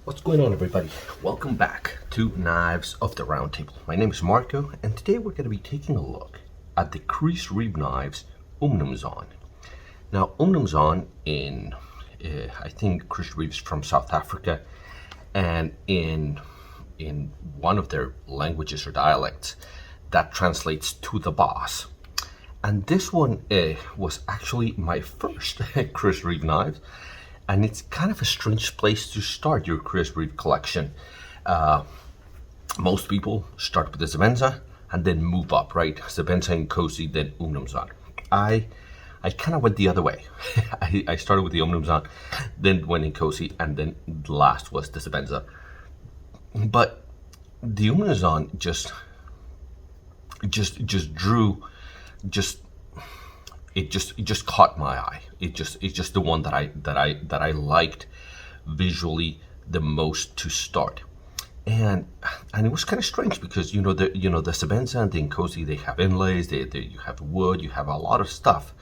What's going on, everybody? Welcome back to Knives of the Round Table. My name is Marco, and today we're going to be taking a look at the Chris Reeve Knives Umnumzaan. Now, Umnumzaan I think Chris Reeve's from South Africa, and in one of their languages or dialects, that translates to the boss. And this one was actually my first Chris Reeve knife. And it's kind of a strange place to start your Chris Reeve collection. Most people start with the Sebenza and then move up, right? Sebenza and Cozy, then Umnumzaan. I kind of went the other way. I started with the Umnumzaan, then went in Cozy, and then the last was the Sebenza. But the Umnumzaan just drew, it just caught my eye. It's just the one that I liked visually the most to start, and it was kind of strange because the Sebenza and the Nkosi, they have inlays, you have wood, you have a lot of stuff,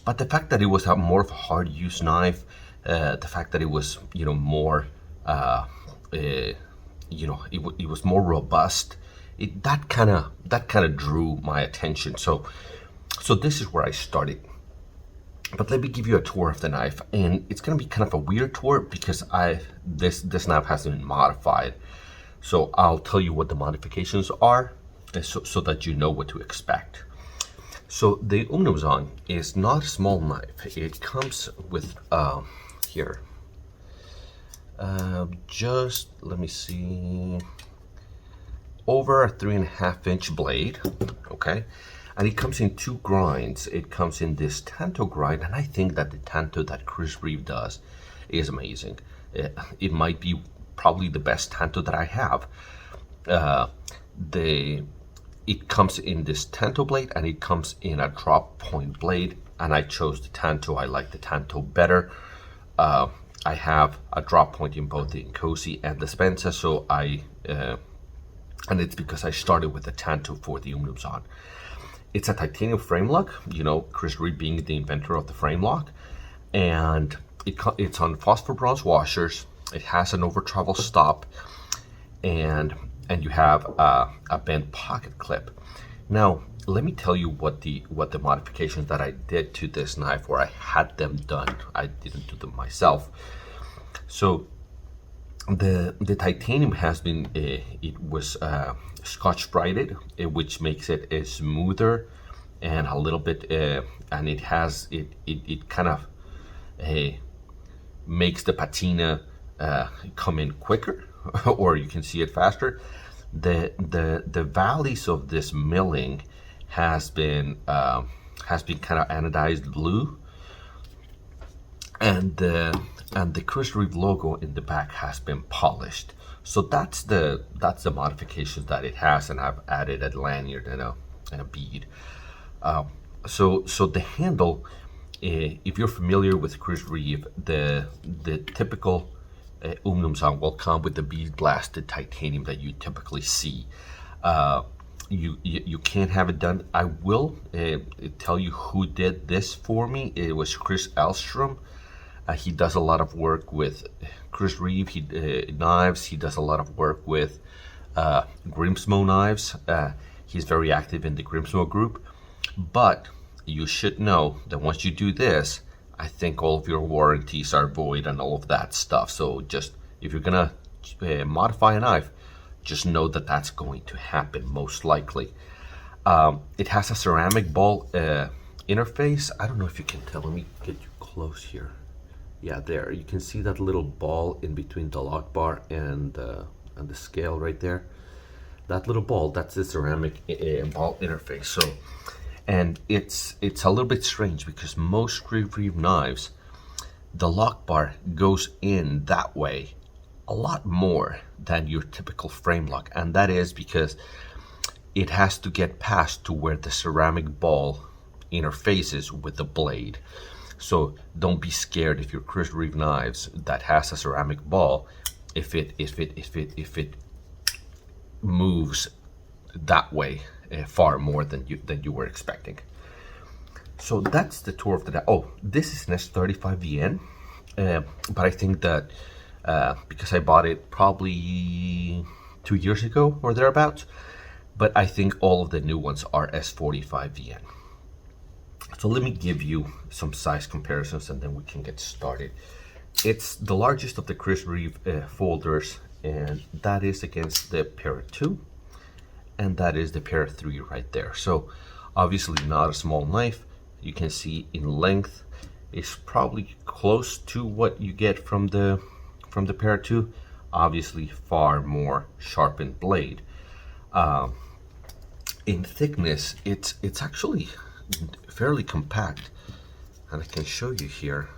but the fact that it was more of a hard use knife, the fact that it was more it was more robust, that kind of drew my attention. So this is where I started. But let me give you a tour of the knife, and it's going to be kind of a weird tour because this knife has been modified. So I'll tell you what the modifications are, so that you know what to expect. So the Umnumzaan is not a small knife. It comes with here. Just let me see. Over a 3.5-inch blade. Okay. And it comes in two grinds. It comes in this tanto grind, and I think that the tanto that Chris Reeve does is amazing. It might be probably the best tanto that I have. It comes in this tanto blade, and it comes in a drop point blade, and I chose the tanto. I like the tanto better. I have a drop point in both the Nkosi and the Sebenza, so and it's because I started with the tanto for the Umnumzaan. It's a titanium frame lock, Chris Reeve being the inventor of the frame lock, and it's on phosphor bronze washers. It has an over travel stop, and you have a bent pocket clip. Now, let me tell you what the modifications that I did to this knife, where I had them done. I didn't do them myself. So the titanium has been it was Scotch brighted, which makes it smoother and a little bit and it kind of makes the patina come in quicker or you can see it faster. The valleys of this milling has been kind of anodized blue, and the Chris Reeve logo in the back has been polished. So that's the modifications that it has, and I've added a lanyard and a bead. So the handle, if you're familiar with Chris Reeve, the typical Umnumzaan will come with the bead blasted titanium that you typically see. You can't have it done. I will tell you who did this for me. It was Chris Elstrom. He does a lot of work with Chris Reeve knives. He does a lot of work with Grimsmo knives. He's very active in the Grimsmo group. But you should know that once you do this, I think all of your warranties are void and all of that stuff. So just if you're gonna modify a knife, just know that that's going to happen most likely. It has a ceramic ball interface. I don't know if you can tell. Let me get you close here. Yeah, there you can see that little ball in between the lock bar and the scale right there. That little ball, that's the ceramic ball interface. So, and it's a little bit strange because most Chris Reeve knives, the lock bar goes in that way a lot more than your typical frame lock, and that is because it has to get past to where the ceramic ball interfaces with the blade. So don't be scared if your Chris Reeve knives that has a ceramic ball, if it moves that way far more than you were expecting. So that's the tour of the knife. Oh, this is an S35VN, but I think that because I bought it probably 2 years ago or thereabouts. But I think all of the new ones are S45VN. So let me give you some size comparisons and then we can get started. It's the largest of the Chris Reeve folders, and that is against the Para 2, and that is the Para 3 right there. So obviously not a small knife. You can see in length it's probably close to what you get from the Para 2. Obviously far more sharpened blade. In thickness, it's actually fairly compact, and I can show you here.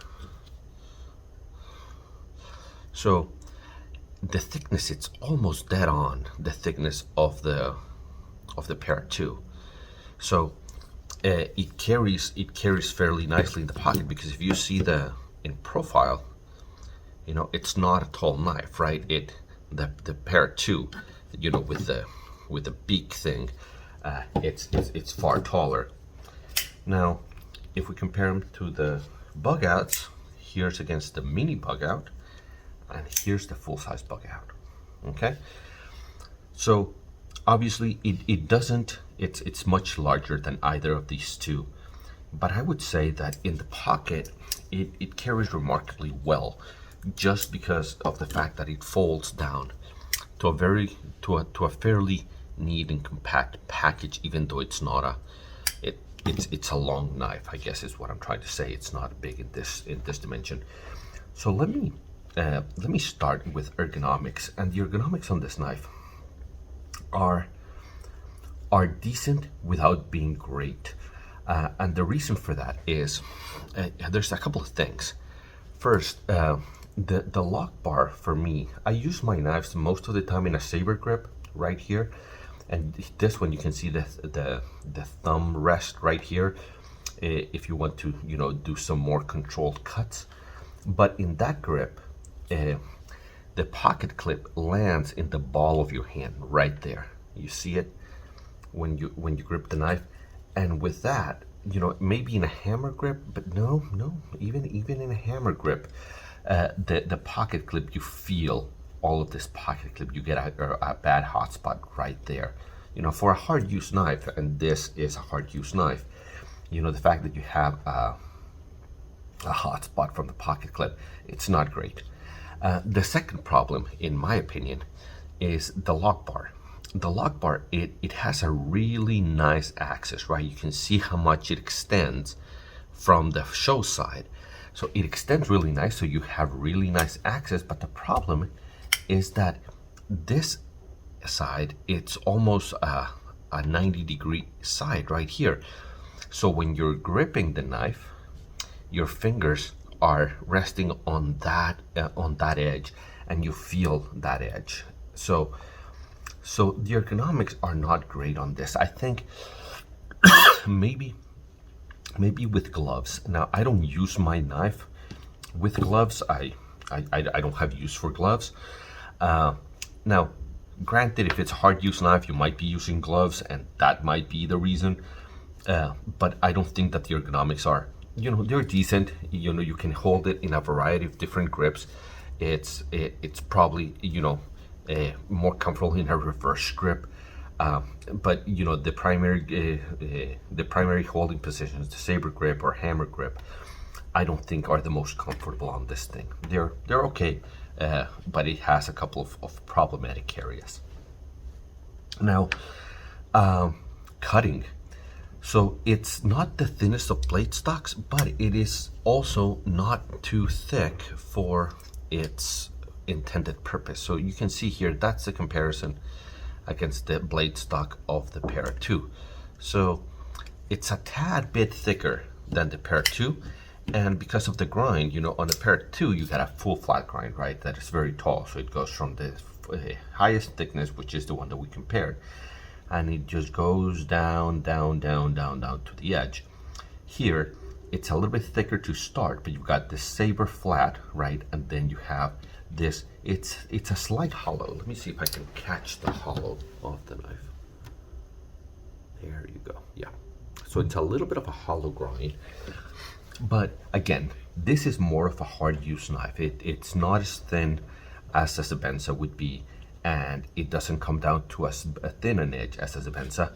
So the thickness, it's almost dead on the thickness of the Para 2. So it carries fairly nicely in the pocket, because if you see in profile, you know, it's not a tall knife, right? The Para 2, you know, with the beak thing, it's far taller. Now, if we compare them to the bug outs, here's against the mini bug out, and here's the full size bug out. Okay, so obviously it's much larger than either of these two, but I would say that in the pocket it carries remarkably well, just because of the fact that it folds down to a fairly neat and compact package, even though it's not it's a long knife, I guess is what I'm trying to say. It's not big in this dimension. So let me start with ergonomics, and the ergonomics on this knife are decent without being great, and the reason for that is there's a couple of things. First, the lock bar for me, I use my knives most of the time in a saber grip right here, and this one you can see the thumb rest right here, if you want to, you know, do some more controlled cuts. But in that grip, the pocket clip lands in the ball of your hand right there. You see it when you grip the knife, and with that, you know, maybe in a hammer grip, but no, even in a hammer grip, the pocket clip, you feel all of this pocket clip. You get a bad hot spot right there. You know, for a hard use knife, and this is a hard use knife, you know, the fact that you have a hot spot from the pocket clip, it's not great. The second problem, in my opinion, is the lock bar. The lock bar, it has a really nice axis, right? You can see how much it extends from the show side. So it extends really nice, so you have really nice access, but the problem is that this side, it's almost a 90-degree side right here. So when you're gripping the knife, your fingers are resting on that edge, and you feel that edge. So the ergonomics are not great on this. I think maybe with gloves. Now, I don't use my knife with gloves. I don't have use for gloves. Now, granted, if it's a hard use knife, you might be using gloves, and that might be the reason. But I don't think that the ergonomics are, you know, they're decent. You know, you can hold it in a variety of different grips. It's probably, you know, more comfortable in a reverse grip. But you know, the primary holding positions, the saber grip or hammer grip, I don't think are the most comfortable on this thing. They're okay, but it has a couple of problematic areas. Now, cutting. So it's not the thinnest of blade stocks, but it is also not too thick for its intended purpose. So you can see here, that's the comparison against the blade stock of the Para 2. So it's a tad bit thicker than the Para 2, and because of the grind, you know, on the Para 2 you got a full flat grind, right? That is very tall, so it goes from the highest thickness, which is the one that we compared, and it just goes down to the edge. Here it's a little bit thicker to start, but you've got this saber flat, right? And then you have this, it's a slight hollow. Let me see if I can catch the hollow of the knife. There you go. Yeah, so it's a little bit of a hollow grind, but again, this is more of a hard use knife. It's not as thin as a Sabenza would be, and it doesn't come down to as thin an edge as a Sabenza.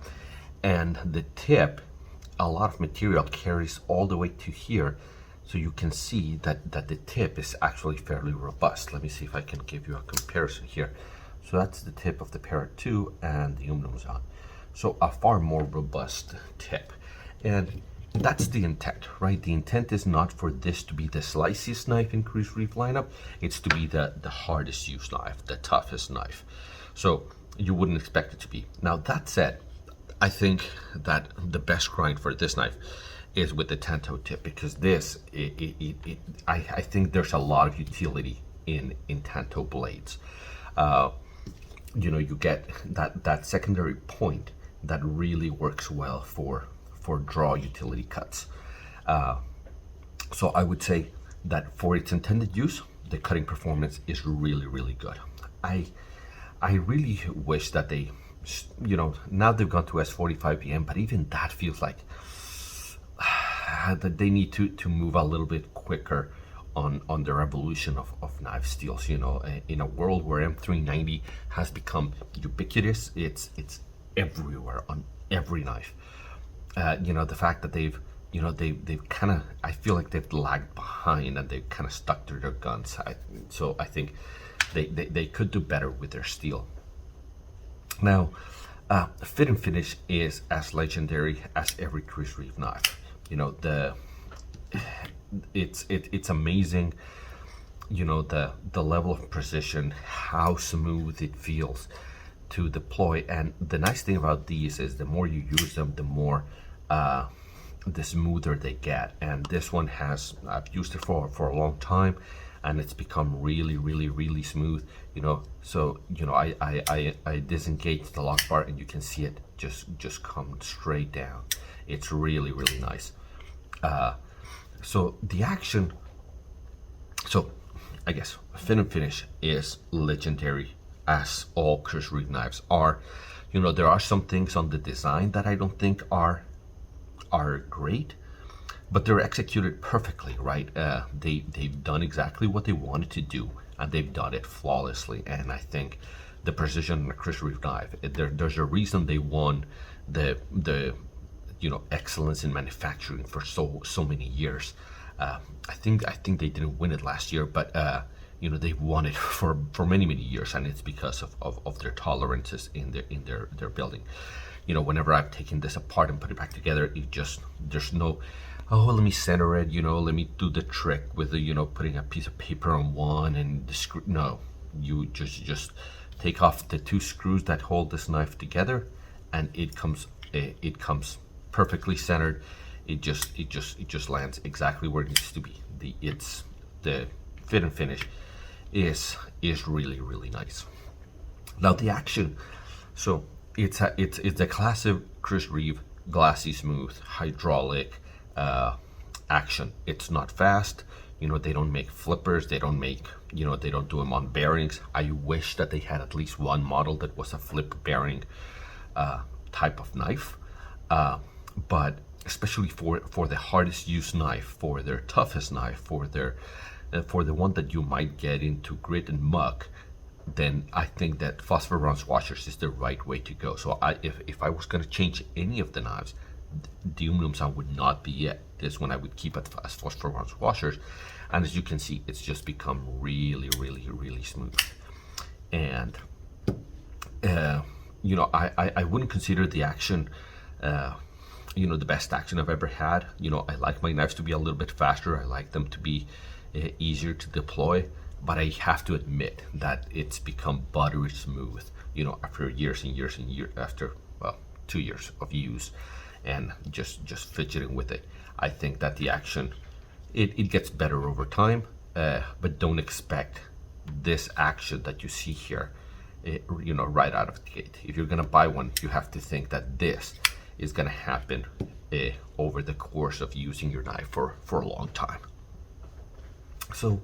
And the tip, a lot of material carries all the way to here, so you can see that the tip is actually fairly robust. Let me see if I can give you a comparison here. So that's the tip of the Parrot 2 and the Umnumzaan. So a far more robust tip. And that's the intent, right? The intent is not for this to be the sliciest knife in Chris Reeve lineup. It's to be the hardest used knife, the toughest knife. So you wouldn't expect it to be. Now that said, I think that the best grind for this knife is with the tanto tip, because this, I think there's a lot of utility in tanto blades. You know, you get that secondary point that really works well for draw utility cuts. So I would say that for its intended use, the cutting performance is really, really good. I really wish that they, you know, now they've gone to S45 PM, but even that feels like that they need to move a little bit quicker on their evolution of knife steels. You know, in a world where M390 has become ubiquitous, it's everywhere on every knife. You know, the fact that they've kind of, I feel like they've lagged behind and they've kind of stuck to their guns. So I think they could do better with their steel. Now, fit and finish is as legendary as every Chris Reeve knife. You know, it's amazing. You know, the level of precision, how smooth it feels to deploy. And the nice thing about these is the more you use them, the more the smoother they get. And this one has, I've used it for a long time, and it's become really, really, really smooth. You know, so you know, I disengage the lock bar and you can see it just come straight down. It's really, really nice. So the action, so I guess fit and finish is legendary, as all Chris Reeve knives are. You know, there are some things on the design that I don't think are great, but they're executed perfectly, right? They've done exactly what they wanted to do, and they've done it flawlessly. And I think the precision in a Chris Reeve knife, there's a reason they won the you know, excellence in manufacturing for so many years. I think they didn't win it last year, but you know, they've won it for many years, and it's because of their tolerances in their building. You know, whenever I've taken this apart and put it back together, there's no, oh, let me center it, you know, let me do the trick with the, you know, putting a piece of paper on one and the screw. No, you just take off the two screws that hold this knife together, and it comes perfectly centered. It just lands exactly where it needs to be. The fit and finish is really, really nice. Now the action, so it's a classic Chris Reeve glassy smooth hydraulic action. It's not fast. You know, they don't make flippers. They don't make, you know, they don't do them on bearings. I wish that they had at least one model that was a flip bearing type of knife. But especially for the hardest used knife, for their toughest knife, for the one that you might get into grit and muck, then I think that phosphor bronze washers is the right way to go. So if I was going to change any of the knives, the Umnumzaan would not be it. This one I would keep it as phosphor bronze washers, and as you can see, it's just become really, really, really smooth. And you know, I wouldn't consider the action you know, the best action I've ever had. You know, I like my knives to be a little bit faster. I like them to be easier to deploy, but I have to admit that it's become buttery smooth, you know, after years and years and years, after, well, 2 years of use and just fidgeting with it. I think that the action, it gets better over time, but don't expect this action that you see here, you know, right out of the gate. If you're gonna buy one, you have to think that this is going to happen over the course of using your knife for a long time. So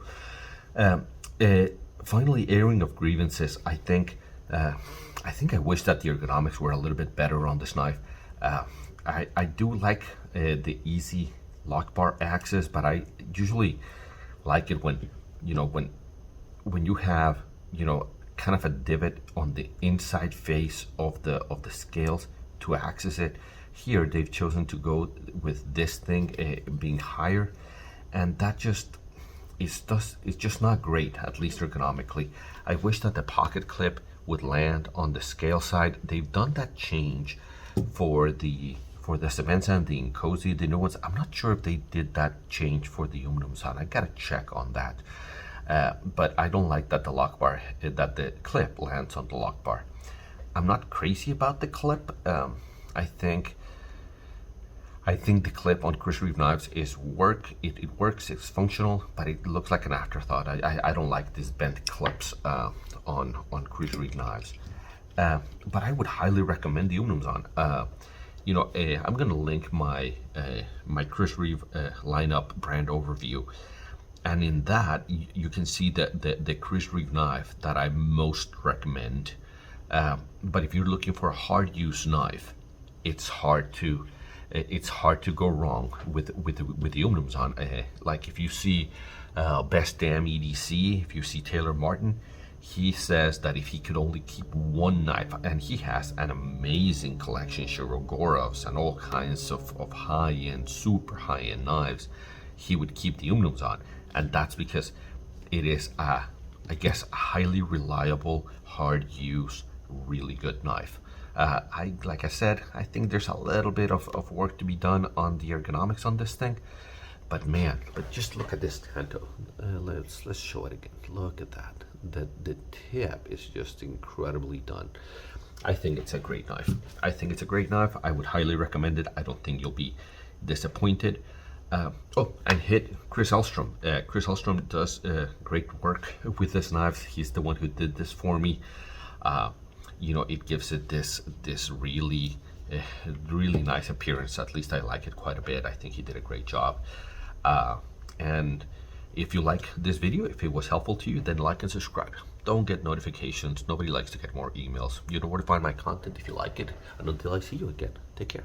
finally, airing of grievances. I think I wish that the ergonomics were a little bit better on this knife. I do like the easy lock bar access, but I usually like it when, you know, when you have you know, kind of a divot on the inside face of the scales to access it. Here they've chosen to go with this thing being higher, and that just it's just not great, at least ergonomically. I wish that the pocket clip would land on the scale side. They've done that change for the Semenza and the Incosi, the new ones. I'm not sure if they did that change for the Umnumzaan. I gotta check on that. But I don't like that the lock bar, that the clip lands on the lock bar. I'm not crazy about the clip. I think the clip on Chris Reeve knives is it works, it's functional, but it looks like an afterthought. I don't like these bent clips on Chris Reeve knives. But I would highly recommend the Umnumzaan. You know, I'm gonna link my my Chris Reeve lineup brand overview, and in that you can see the Chris Reeve knife that I most recommend. But if you're looking for a hard use knife, it's hard to go wrong with the Umnumzaan. Like if you see Best Damn EDC, if you see Taylor Martin, he says that if he could only keep one knife, and he has an amazing collection, Shirogorovs and all kinds of high-end, super high-end knives, he would keep the Umnumzaan, and that's because it is I guess a highly reliable, hard use, really good knife. Like I said, I think there's a little bit of work to be done on the ergonomics on this thing, but man, just look at this tanto. Let's show it again. Look at that. The tip is just incredibly done. I think it's a great knife. I would highly recommend it. I don't think you'll be disappointed. Oh, and hit Chris Elstrom. Chris Elstrom does great work with this knife. He's the one who did this for me. You know, it gives it this really nice appearance. At least I like it quite a bit. I think he did a great job. And if you like this video, if it was helpful to you, then like and subscribe. Don't get notifications. Nobody likes to get more emails. You know where to find my content if you like it. And until I see you again, take care.